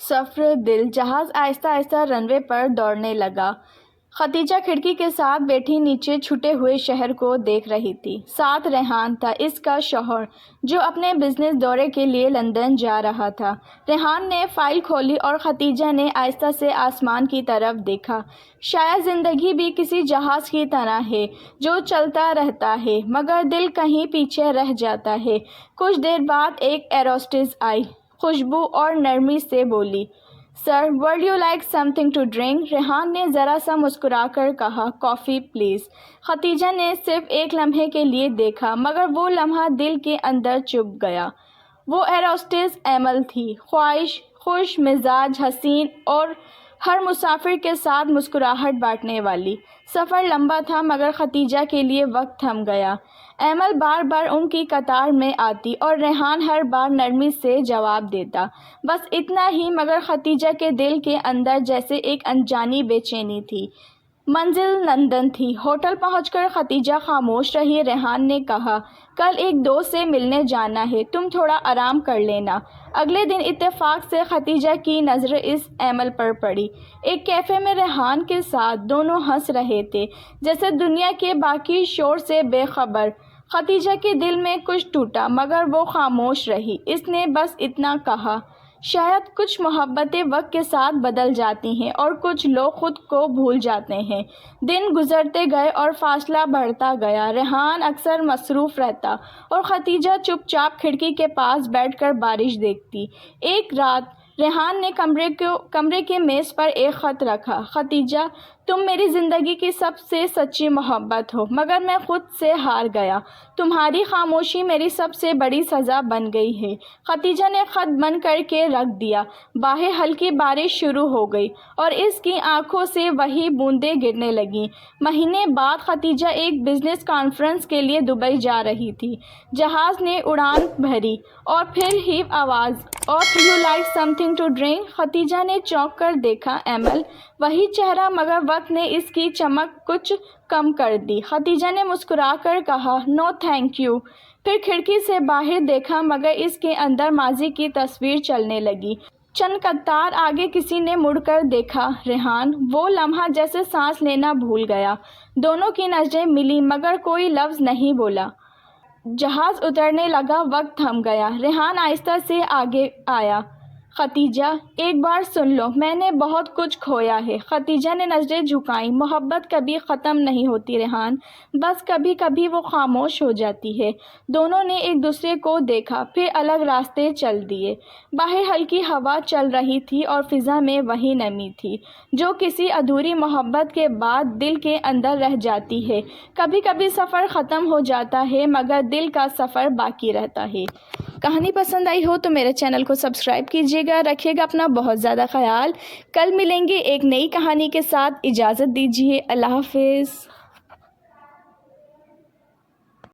सफ़र दिल जहाज़ आहिस्ता आहिस्ता रनवे पर दौड़ने लगा। खतीजा खिड़की के साथ बैठी नीचे छुटे हुए शहर को देख रही थी। साथ रेहान था, इसका शौहर, जो अपने बिजनेस दौरे के लिए लंदन जा रहा था। रेहान ने फ़ाइल खोली और खतीजा ने आहिस्ता से आसमान की तरफ देखा। शायद ज़िंदगी भी किसी जहाज़ की तरह है जो चलता रहता है मगर दिल कहीं पीछे रह जाता है। कुछ देर बाद एक एरोस्टेस आई, खुशबू और नरमी से बोली, sir, would you like something to drink? Rehan ने ज़रा सा मुस्कुराकर कहा, कॉफ़ी प्लीज़। खतीजा ने सिर्फ एक लम्हे के लिए देखा मगर वो लम्हा दिल के अंदर चुभ गया। वो एरोस्टेस एमल थी, ख्वाहिश, खुश मिजाज, हसीन और हर मुसाफिर के साथ मुस्कुराहट बांटने वाली। सफ़र लंबा था मगर खतीजा के लिए वक्त थम गया। एमल बार बार उनकी कतार में आती और रेहान हर बार नरमी से जवाब देता। बस इतना ही मगर खतीजा के दिल के अंदर जैसे एक अनजानी बेचैनी थी। मंजिल लंदन थी। होटल पहुंचकर खतीजा खामोश रही। रेहान ने कहा, कल एक दोस्त से मिलने जाना है, तुम थोड़ा आराम कर लेना। अगले दिन इत्तेफाक से खतीजा की नज़र इस एमल पर पड़ी। एक कैफ़े में रेहान के साथ दोनों हंस रहे थे, जैसे दुनिया के बाकी शोर से बेखबर। खतीजा के दिल में कुछ टूटा मगर वो खामोश रही। इसने बस इतना कहा, शायद कुछ मोहब्बतें वक्त के साथ बदल जाती हैं और कुछ लोग खुद को भूल जाते हैं। दिन गुजरते गए और फासला बढ़ता गया। रेहान अक्सर मसरूफ़ रहता और खतीजा चुपचाप खिड़की के पास बैठकर बारिश देखती। एक रात रेहान ने कमरे के मेज़ पर एक ख़त रखा, खतीजा, तुम मेरी ज़िंदगी की सबसे सच्ची मोहब्बत हो मगर मैं खुद से हार गया। तुम्हारी खामोशी मेरी सबसे बड़ी सज़ा बन गई है। खतीजा ने ख़त बंद करके रख दिया। बाहर हल्की बारिश शुरू हो गई और इसकी आंखों से वही बूंदें गिरने लगीं। महीने बाद खतीजा एक बिज़नेस कॉन्फ्रेंस के लिए दुबई जा रही थी। जहाज़ ने उड़ान भरी और फिर ही आवाज़, और you like something to drink? Khatija ने चौंक कर देखा, एमल, वही चेहरा मगर वक्त ने इसकी चमक कुछ कम कर दी। खतीजा ने मुस्कुराकर कहा, नो थैंक यू। फिर खिड़की से बाहर देखा मगर इसके अंदर माजी की तस्वीर चलने लगी। चंद कतार आगे किसी ने मुड़कर देखा, रेहान। वो लम्हा जैसे सांस लेना भूल गया। दोनों की नज़रें मिली मगर कोई लफ्ज़ नहीं बोला। जहाज़ उतरने लगा, वक्त थम गया। रेहान आहिस्ता से आगे आया, खतीजा, एक बार सुन लो, मैंने बहुत कुछ खोया है। खतीजा ने नज़रें झुकाईं। मोहब्बत कभी ख़त्म नहीं होती रेहान, बस कभी कभी वो खामोश हो जाती है। दोनों ने एक दूसरे को देखा, फिर अलग रास्ते चल दिए। बाहर हल्की हवा चल रही थी और फ़िज़ा में वही नमी थी जो किसी अधूरी मोहब्बत के बाद दिल के अंदर रह जाती है। कभी कभी सफ़र ख़त्म हो जाता है मगर दिल का सफ़र बाकी रहता है। कहानी पसंद आई हो तो मेरे चैनल को सब्सक्राइब कीजिएगा। रखिएगा अपना बहुत ज़्यादा ख्याल। कल मिलेंगे एक नई कहानी के साथ। इजाज़त दीजिए। अल्लाह हाफ़िज़।